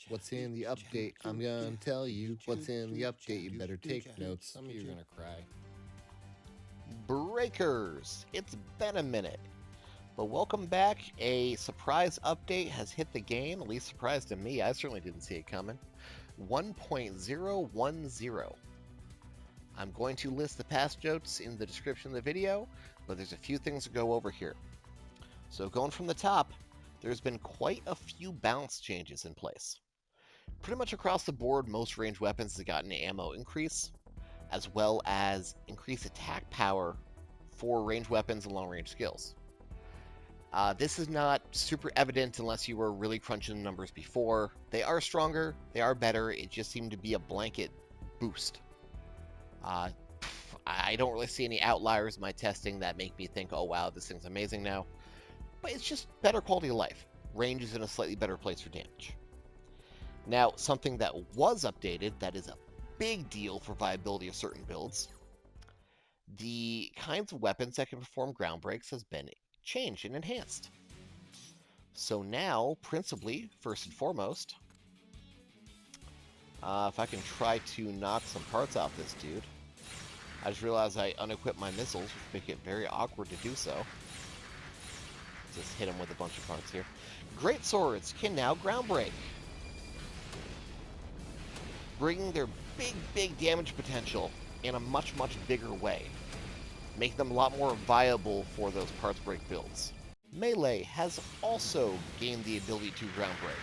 What's in the update? I'm gonna tell you what's in the update. You better take notes. Some of you are gonna cry. Breakers! It's been a minute. But welcome back. A surprise update has hit the game, at least surprise to me. I certainly didn't see it coming. 1.010. I'm going to list the past notes in the description of the video, but there's a few things to go over here. So going from the top, there's been quite a few balance changes in place. Pretty much across the board, most ranged weapons have gotten an ammo increase, as well as increased attack power for ranged weapons and long-range skills. This is not super evident unless you were really crunching the numbers before. They are stronger, they are better, it just seemed to be a blanket boost. I don't really see any outliers in my testing that make me think, oh wow, this thing's amazing now. But it's just better quality of life. Range is in a slightly better place for damage. Now, something that was updated that is a big deal for viability of certain builds, the kinds of weapons that can perform ground breaks has been changed and enhanced. So now, principally, first and foremost, if I can try to knock some parts off this dude. I just realized I unequipped my missiles, which make it very awkward to do so. Just hit him with a bunch of parts here. Great swords can now ground break, bringing their big damage potential in a much bigger way, making them a lot more viable for those parts break builds. Melee has also gained the ability to ground break.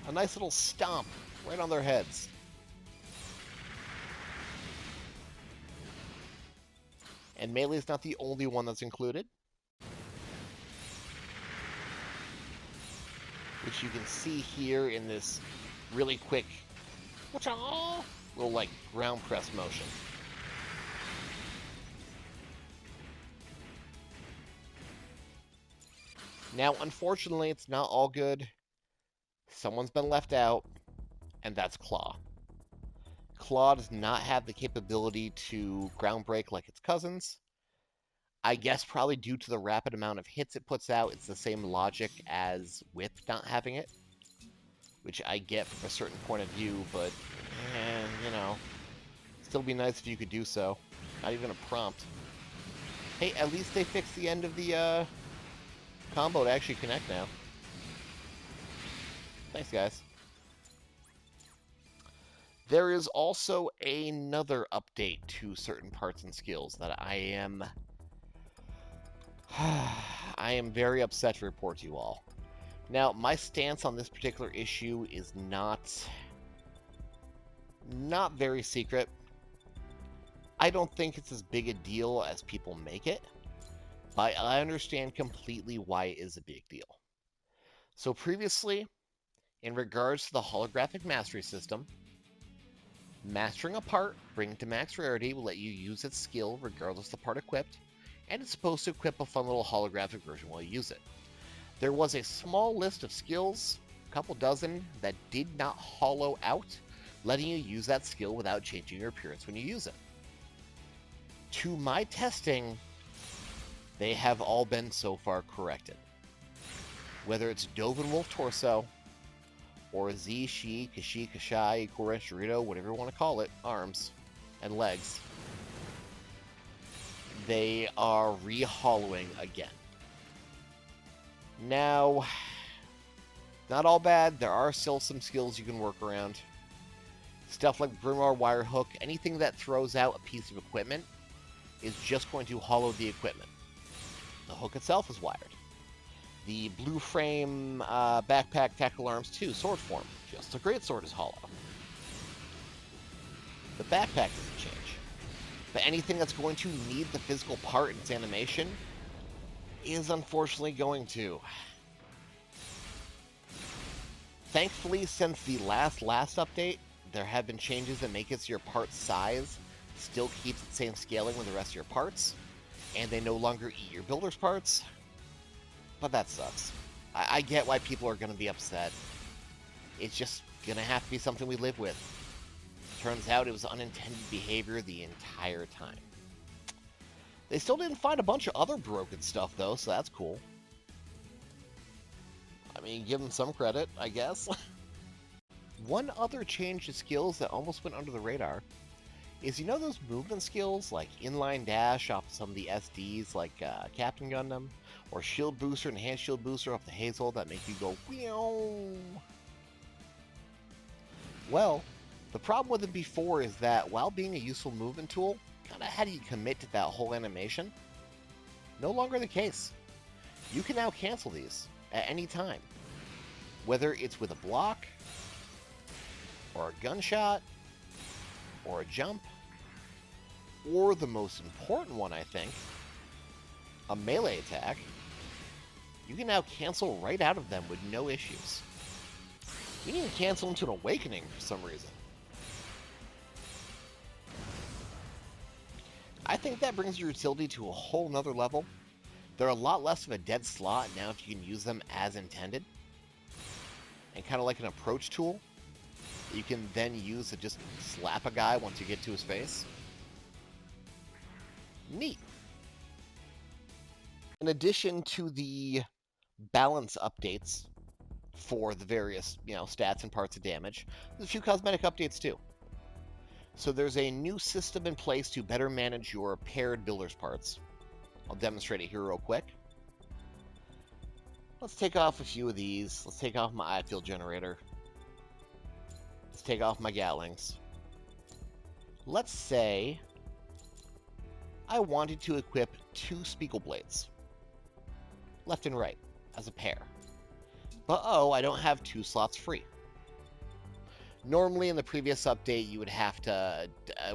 A nice little stomp right on their heads. And melee is not the only one that's included, which you can see here in this really quick little like ground press motion. Now, unfortunately, it's not all good. Someone's been left out, and that's Claw. Claw does not have the capability to ground break like its cousins. I guess probably due to the rapid amount of hits it puts out, it's the same logic as Whip not having it, which I get from a certain point of view, but, you know, still be nice if you could do so. Not even a prompt. Hey, at least they fixed the end of the combo to actually connect now. Thanks, guys. There is also another update to certain parts and skills that I am very upset to report to you all. Now, my stance on this particular issue is not very secret. I don't think it's as big a deal as people make it, but I understand completely why it is a big deal. So previously, in regards to the holographic mastery system, mastering a part, bring it to max rarity, will let you use its skill regardless of the part equipped, and it's supposed to equip a fun little holographic version while you use it. There was a small list of skills, a couple dozen, that did not hollow out, letting you use that skill without changing your appearance when you use it. To my testing, they have all been so far corrected. Whether it's Dovin Wolf Torso, or Z, Shi, Kashi, Kashai, Koren, Shirito, whatever you want to call it, arms and legs, they are re-hollowing again. Now, not all bad. There are still some skills you can work around. Stuff like Grimoire Wire Hook, anything that throws out a piece of equipment is just going to hollow the equipment. The hook itself is wired. The blue frame backpack tactical arms 2 sword form, just a great sword is hollow. The backpack doesn't change. But anything that's going to need the physical part in its animation is unfortunately going to. Thankfully, since the last update, there have been changes that make it so your part size still keeps the same scaling with the rest of your parts, and they no longer eat your builder's parts. But that sucks. I get why people are going to be upset. It's just going to have to be something we live with. Turns out it was unintended behavior the entire time. They still didn't find a bunch of other broken stuff, though, so that's cool. mean, give him some credit, I guess. One other change to skills that almost went under the radar is, you know, those movement skills like inline dash off some of the SDs like Captain Gundam, or shield booster and enhanced shield booster off the Hazel that make you go wheow. Well, the problem with it before is that while being a useful movement tool, kind of had you commit to that whole animation. No longer the case. You can now cancel these at any time, whether it's with a block, or a gunshot, or a jump, or the most important one, I think, a melee attack. You can now cancel right out of them with no issues. You can even cancel into an awakening for some reason. I think that brings your utility to a whole nother level. They're a lot less of a dead slot now if you can use them as intended. And kind of like an approach tool, you can then use to just slap a guy once you get to his face. Neat. In addition to the balance updates for the various, stats and parts of damage, there's a few cosmetic updates too. So there's a new system in place to better manage your paired builder's parts. I'll demonstrate it here real quick. Let's take off a few of these. Let's take off my I-field generator. Let's take off my Gatlings. Let's say I wanted to equip 2 Spiegel Blades, left and right, as a pair. But I don't have 2 slots free. Normally in the previous update, you would have to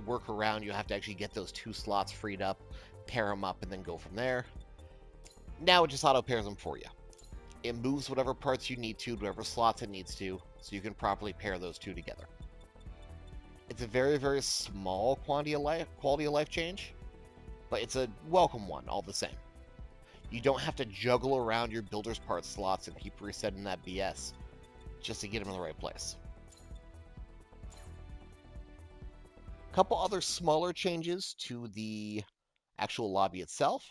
work around. You have to actually get those 2 slots freed up, pair them up, and then go from there. Now it just auto pairs them for you. It moves whatever parts you need to whatever slots it needs to, so you can properly pair those 2 together. It's a very, very small quality of life change, but it's a welcome one all the same. You don't have to juggle around your builder's part slots and keep resetting that BS just to get them in the right place. A couple other smaller changes to the actual lobby itself,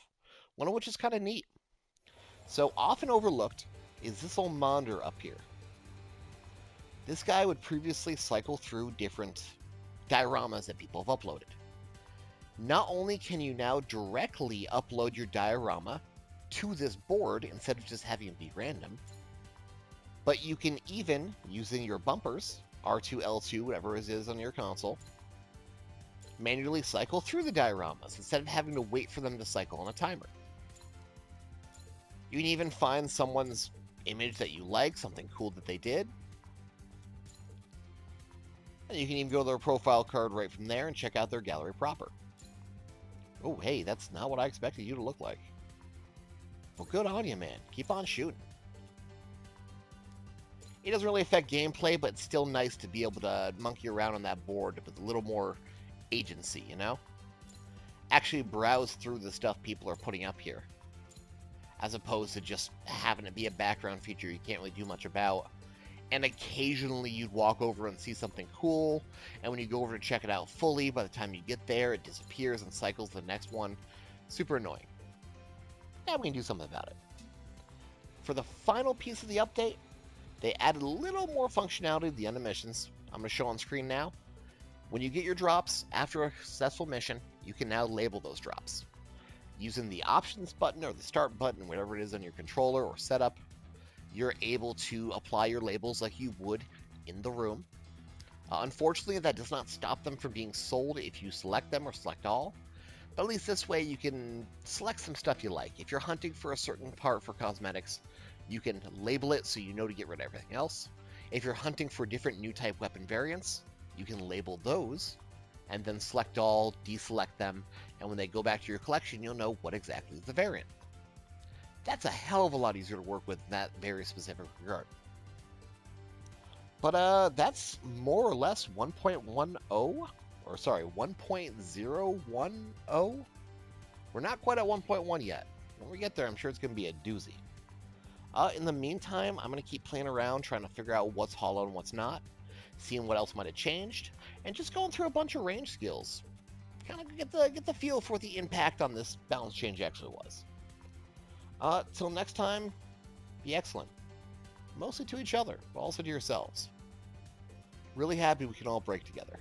one of which is kind of neat. So often overlooked is this old monitor up here. This guy would previously cycle through different dioramas that people have uploaded. Not only can you now directly upload your diorama to this board instead of just having it be random, but you can even, using your bumpers, R2, L2, whatever it is on your console, manually cycle through the dioramas instead of having to wait for them to cycle on a timer. You can even find someone's image that you like, something cool that they did, and you can even go to their profile card right from there and check out their gallery proper. Oh, hey, that's not what I expected you to look like. Well, good on you, man. Keep on shooting. It doesn't really affect gameplay, but it's still nice to be able to monkey around on that board with a little more agency, Actually browse through the stuff people are putting up here, as opposed to just having it be a background feature you can't really do much about. And occasionally you'd walk over and see something cool, and when you go over to check it out fully, by the time you get there, it disappears and cycles to the next one. Super annoying. Now we can do something about it. For the final piece of the update, they added a little more functionality to the end of missions. I'm going to show on screen now. When you get your drops after a successful mission, you can now label those drops. Using the options button or the start button, whatever it is on your controller or setup, you're able to apply your labels like you would in the room. Unfortunately, that does not stop them from being sold if you select them or select all. But at least this way you can select some stuff you like. If you're hunting for a certain part for cosmetics, you can label it so you know to get rid of everything else. If you're hunting for different new type weapon variants, you can label those and then select all, deselect them, and when they go back to your collection, you'll know what exactly is the variant. That's a hell of a lot easier to work with in that very specific regard. But that's more or less 1.0. We're not quite at 1.1 yet. When we get there, I'm sure it's going to be a doozy. In the meantime, I'm going to keep playing around, trying to figure out what's holo and what's not, seeing what else might have changed, and just going through a bunch of range skills. Kind of get the feel for what the impact on this balance change actually was. Till next time, be excellent. mostly to each other, but also to yourselves. Really happy we can all break together.